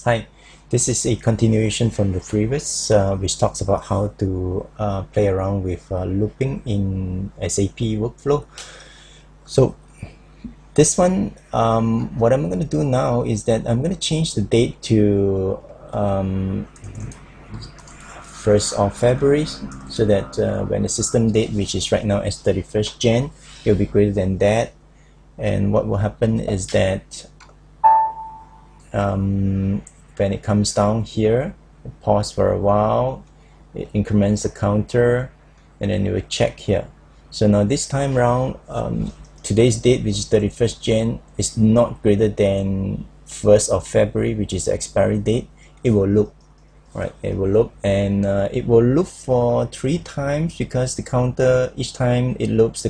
Hi, this is a continuation from the previous, which talks about how to play around with looping in SAP workflow. So this one, what I'm going to do now is that I'm going to change the date to 1st of February, so that when the system date, which is right now as 31st Jan, it will be greater than that. And what will happen is that when it comes down here, pause for a while, it increments the counter, and then it will check here. So now this time around, today's date, which is 31st Jan, is not greater than 1st of February, which is the expiry date. It will loop, right? It will loop, and it will loop for 3 times, because the counter, each time it loops, the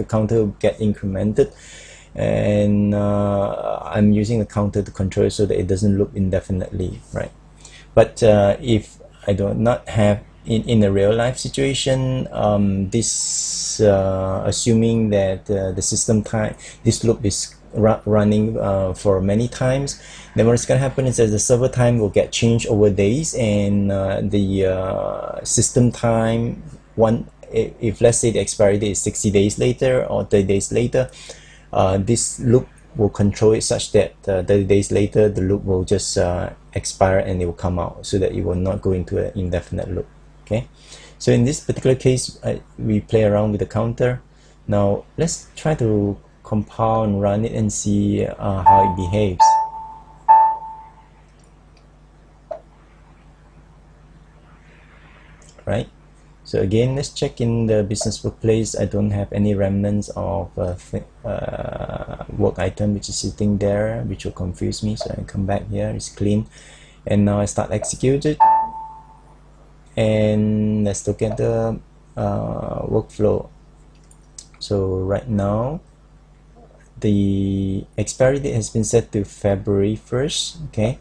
counter will get incremented. And I'm using the counter to control it so that it doesn't loop indefinitely, right? But if I do not have in a real life situation, this assuming that the system time, this loop is running for many times, then what's going to happen is that the server time will get changed over days, and the system time, if let's say the expiry date is 60 days later or 30 days later, this loop will control it such that 30 days later the loop will just expire and it will come out, so that it will not go into an indefinite loop. Okay, so in this particular case, we play around with the counter. Now let's try to compile and run it and see how it behaves. Right, so again, let's check in the business workplace. I don't have any remnants of work item which is sitting there, which will confuse me. So I come back here, it's clean, and now I start execute it. And let's look at the workflow. So right now, the expiry date has been set to February 1st. Okay,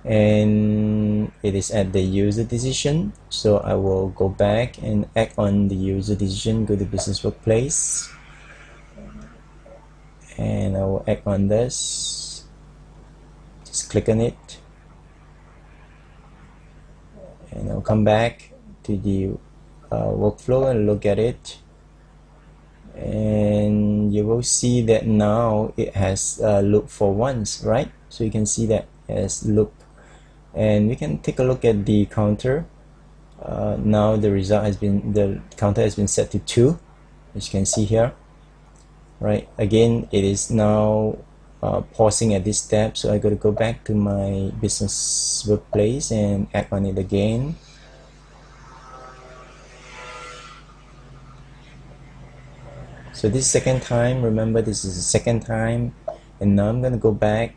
and it is at the user decision, so I will go back and act on the user decision. Go to business workplace, and I will act on this. Just click on it, and I'll come back to the workflow and look at it, and you will see that now it has looped for once, right? So you can see that it has looped. And we can take a look at the counter. Now the counter has been set to 2, as you can see here, right? Again, it is now pausing at this step, so I got to go back to my business workplace and act on it again. So this is second time, remember this is the second time, and now I'm going to go back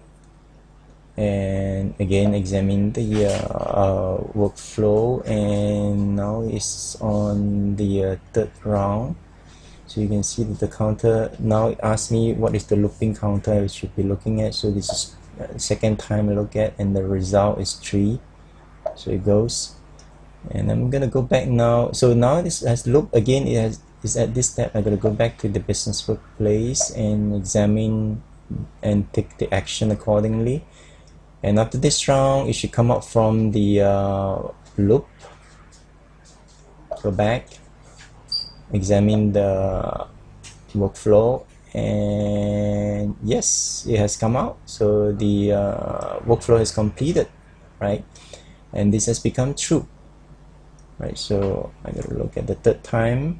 and again examine the workflow, and now it's on the third round. So you can see that the counter, now it asks me what is the looping counter I should be looking at. So this is second time I look at, and the result is 3. So it goes, and I'm gonna go back now. So now this has looped again. Is at this step. I'm gonna go back to the business workplace and examine and take the action accordingly. And after this round, it should come out from the loop. Go back, examine the workflow, and yes, it has come out. So the workflow is completed, right? And this has become true, right? So I'm going to look at the third time,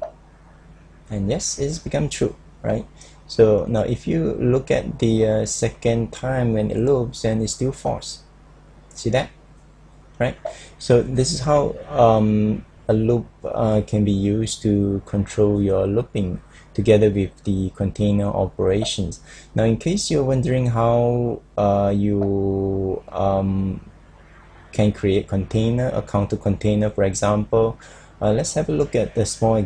and yes, it's become true, right? So now if you look at the second time when it loops, and it's still false. See that, right? So this is how a loop can be used to control your looping together with the container operations. Now in case you're wondering how you can create container, a counter container, for example, let's have a look at the small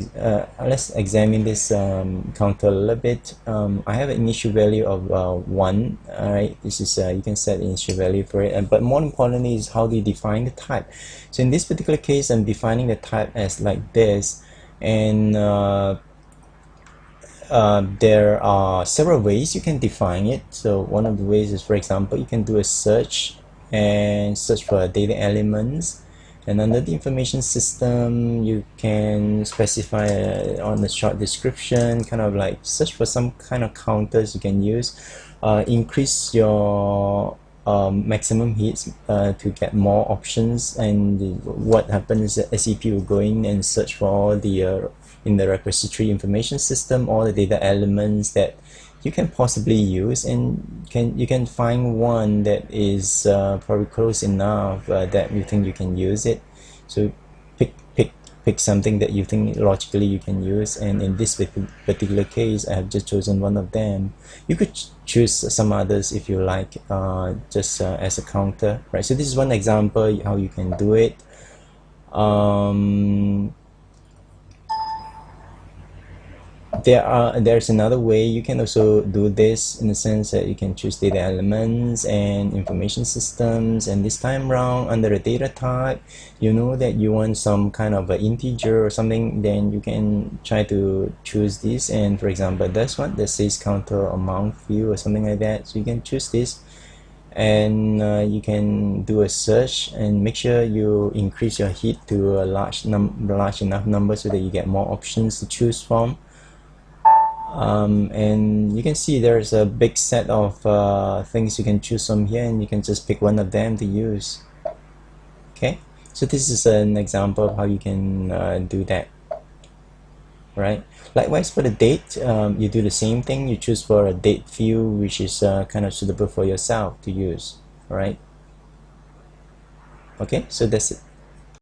let's examine this counter a little bit. I have an initial value of 1. All right, this is you can set initial value for it, but more importantly is how do you define the type. So in this particular case, I'm defining the type as like this, and there are several ways you can define it. So one of the ways is, for example, you can do a search and search for data elements. And under the information system, you can specify on the short description, kind of like search for some kind of counters you can use. Increase your maximum hits to get more options. And what happens is that SCP will go in and search for all the in the repository information system all the data elements that you can possibly use, and you can find one that is probably close enough that you think you can use it. So pick something that you think logically you can use, and in this particular case I have just chosen one of them. You could choose some others if you like, just as a counter, right? So this is one example how you can do it. There's another way you can also do this, in the sense that you can choose data elements and information systems, and this time around under a data type, you know that you want some kind of an integer or something, then you can try to choose this. And for example, this one that says counter amount field or something like that, so you can choose this, and you can do a search and make sure you increase your hit to a large enough number so that you get more options to choose from. And you can see there's a big set of things you can choose from here, and you can just pick one of them to use. Okay, so this is an example of how you can do that, right? Likewise for the date, you do the same thing. You choose for a date field which is kind of suitable for yourself to use, right? Okay, so that's it.